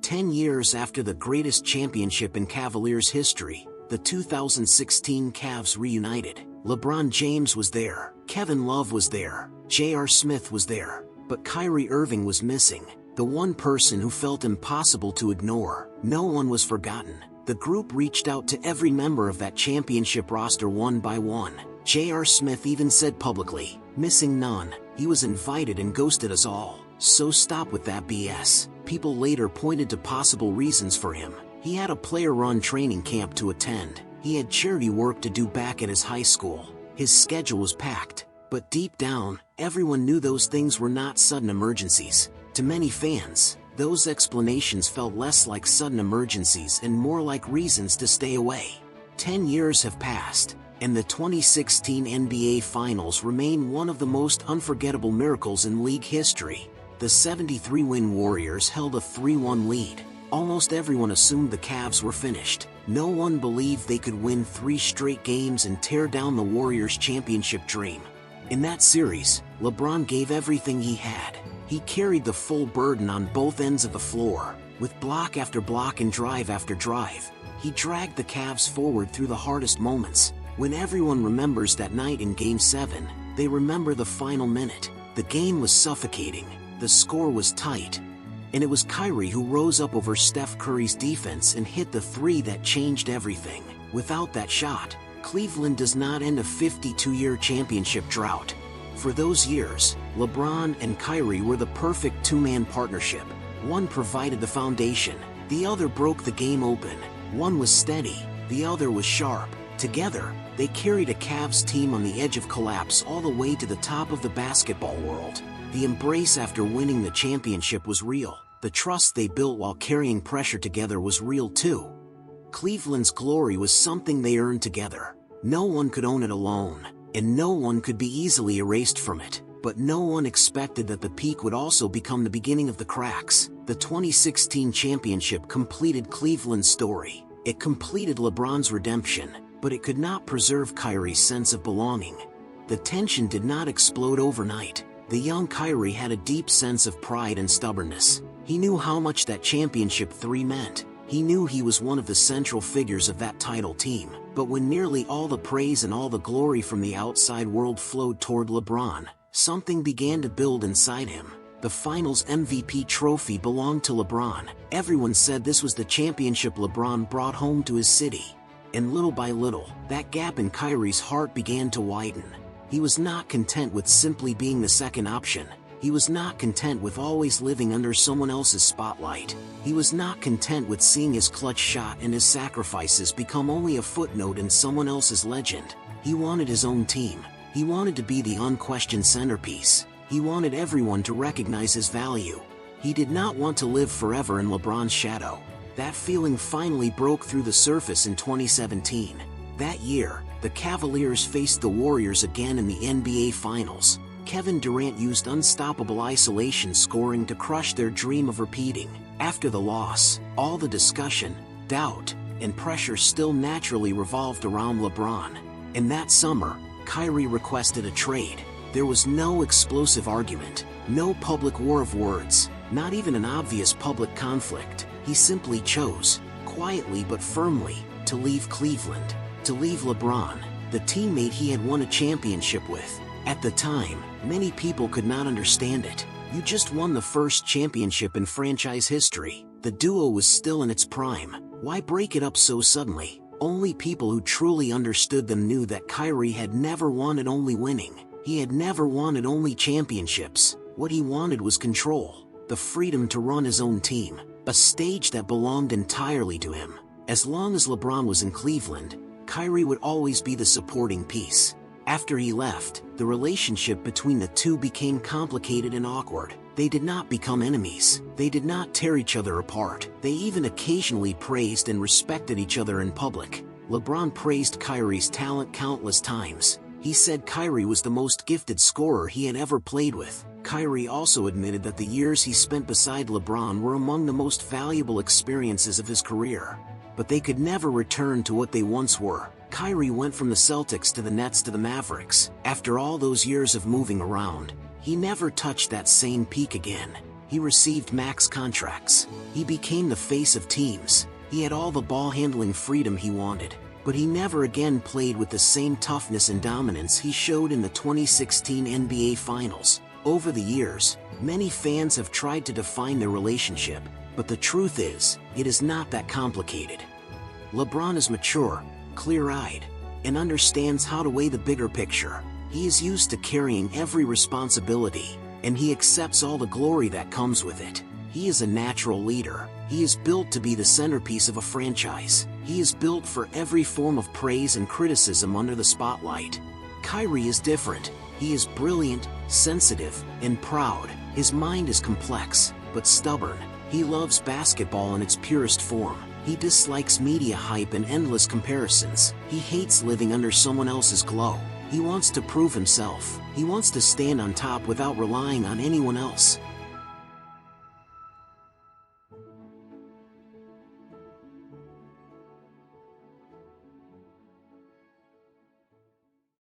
10 years after the greatest championship in Cavaliers history, the 2016 Cavs reunited. LeBron James was there, Kevin Love was there, J.R. Smith was there, but Kyrie Irving was missing, the one person who felt impossible to ignore. No one was forgotten. The group reached out to every member of that championship roster one by one. J.R. Smith even said publicly, "Missing none, he was invited and ghosted us all. So stop with that BS." People later pointed to possible reasons for him. He had a player-run training camp to attend. He had charity work to do back at his high school. His schedule was packed. But deep down, everyone knew those things were not sudden emergencies. To many fans, those explanations felt less like sudden emergencies and more like reasons to stay away. 10 years have passed, and the 2016 NBA Finals remain one of the most unforgettable miracles in league history. The 73-win Warriors held a 3-1 lead. Almost everyone assumed the Cavs were finished. No one believed they could win 3 straight games and tear down the Warriors' championship dream. In that series, LeBron gave everything he had. He carried the full burden on both ends of the floor. With block after block and drive after drive, he dragged the Cavs forward through the hardest moments. When everyone remembers that night in Game 7, they remember the final minute. The game was suffocating, the score was tight, and it was Kyrie who rose up over Steph Curry's defense and hit the 3 that changed everything. Without that shot, Cleveland does not end a 52-year championship drought. For those years, LeBron and Kyrie were the perfect two-man partnership. One provided the foundation, the other broke the game open. One was steady, the other was sharp. Together, they carried a Cavs team on the edge of collapse all the way to the top of the basketball world. The embrace after winning the championship was real. The trust they built while carrying pressure together was real too. Cleveland's glory was something they earned together. No one could own it alone, and no one could be easily erased from it. But no one expected that the peak would also become the beginning of the cracks. The 2016 championship completed Cleveland's story. It completed LeBron's redemption, but it could not preserve Kyrie's sense of belonging. The tension did not explode overnight. The young Kyrie had a deep sense of pride and stubbornness. He knew how much that championship 3 meant. He knew he was one of the central figures of that title team. But when nearly all the praise and all the glory from the outside world flowed toward LeBron, something began to build inside him. The Finals MVP trophy belonged to LeBron. Everyone said this was the championship LeBron brought home to his city. And little by little, that gap in Kyrie's heart began to widen. He was not content with simply being the second option. He was not content with always living under someone else's spotlight. He was not content with seeing his clutch shot and his sacrifices become only a footnote in someone else's legend. He wanted his own team. He wanted to be the unquestioned centerpiece. He wanted everyone to recognize his value. He did not want to live forever in LeBron's shadow. That feeling finally broke through the surface in 2017. That year, the Cavaliers faced the Warriors again in the NBA Finals. Kevin Durant used unstoppable isolation scoring to crush their dream of repeating. After the loss, all the discussion, doubt, and pressure still naturally revolved around LeBron. In that summer, Kyrie requested a trade. There was no explosive argument, no public war of words, not even an obvious public conflict. He simply chose, quietly but firmly, to leave Cleveland, to leave LeBron, the teammate he had won a championship with. At the time, many people could not understand it. You just won the first championship in franchise history. The duo was still in its prime. Why break it up so suddenly? Only people who truly understood them knew that Kyrie had never wanted only winning. He had never wanted only championships. What he wanted was control, the freedom to run his own team, a stage that belonged entirely to him. As long as LeBron was in Cleveland, Kyrie would always be the supporting piece. After he left, the relationship between the two became complicated and awkward. They did not become enemies. They did not tear each other apart. They even occasionally praised and respected each other in public. LeBron praised Kyrie's talent countless times. He said Kyrie was the most gifted scorer he had ever played with. Kyrie also admitted that the years he spent beside LeBron were among the most valuable experiences of his career. But they could never return to what they once were. Kyrie went from the Celtics to the Nets to the Mavericks. After all those years of moving around, he never touched that same peak again. He received max contracts. He became the face of teams. He had all the ball-handling freedom he wanted. But he never again played with the same toughness and dominance he showed in the 2016 NBA Finals. Over the years, many fans have tried to define their relationship, but the truth is, it is not that complicated. LeBron is mature, clear-eyed, and understands how to weigh the bigger picture. He is used to carrying every responsibility, and he accepts all the glory that comes with it. He is a natural leader. He is built to be the centerpiece of a franchise. He is built for every form of praise and criticism under the spotlight. Kyrie is different. He is brilliant, sensitive, and proud. His mind is complex, but stubborn. He loves basketball in its purest form. He dislikes media hype and endless comparisons. He hates living under someone else's glow. He wants to prove himself. He wants to stand on top without relying on anyone else.